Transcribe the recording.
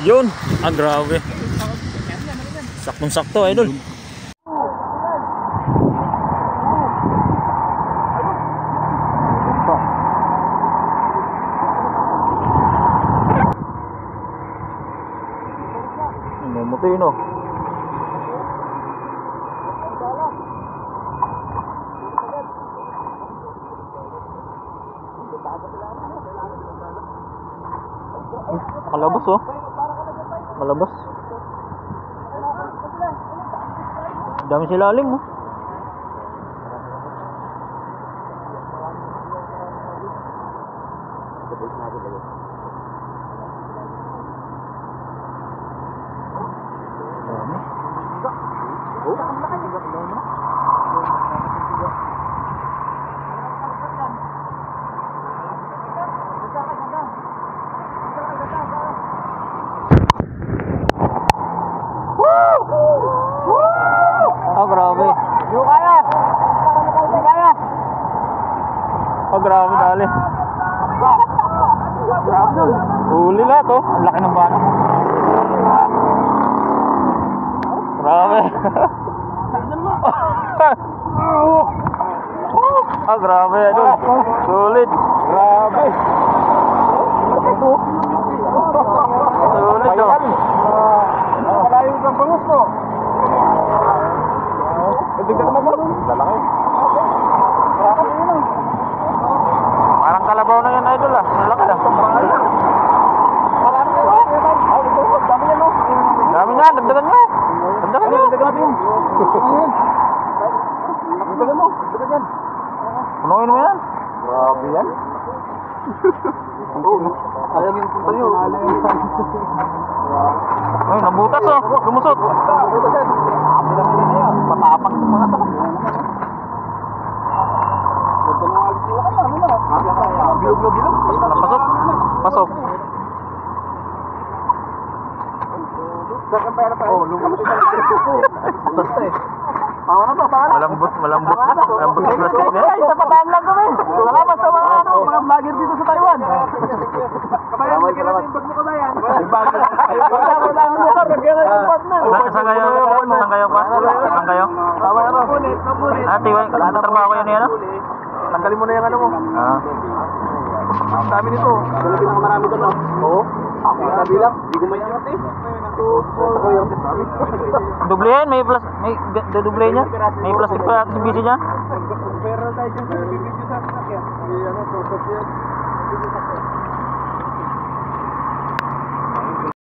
Yun. Ah, grabe. Saktong-sakto, idol. Namutay, no? Malabas, oh. Malabas. Dami sila alim, oh. Oh, grabe. Yung kaya. Yung kaya. Oh, grabe dali. Huli lahat, oh. Ang laki ng bana. Grabe. Ah, grabe, idol. Sulit. Grabe. Sulit, oh. Malayo kang bangus mo. Bigyan ka naman. Lalaki. Parang kalabaw na yan, idol, ah. Malaki lang. Dami niyan, dagdagan mo. Dagdagan mo. Dagdagan mo. Punuin mo yan. Grabe yan. Sayang yung punta nyo. Ay, nabutas, oh. Lumusot. Nabutas yan. Matapak mo na. Bilog. Pasok. Pasok. Oh, lumabas. Basta eh. Tawa na to, tawa na. Malambot yung plastic niya. Ay, sa pataan lang kami. Salamat sa mga vlogger dito sa Taiwan. Kabayan, bigyan natin yung bag mo, kabayan. Saan kayo pa? Saan kayo? Tawa na to. Tiwai, trabaho ko yun yan, ano? Tanggalin mo na yung ano mo. Ang dami nito. Dalabi lang marami doon, no? Oo. Sabi lang, hindi ko may ingat eh. Dublehin, may plus, may dudublehin niya. May plastic pa sa busy niya. Pero tayo dyan sa video sa akin. Ano,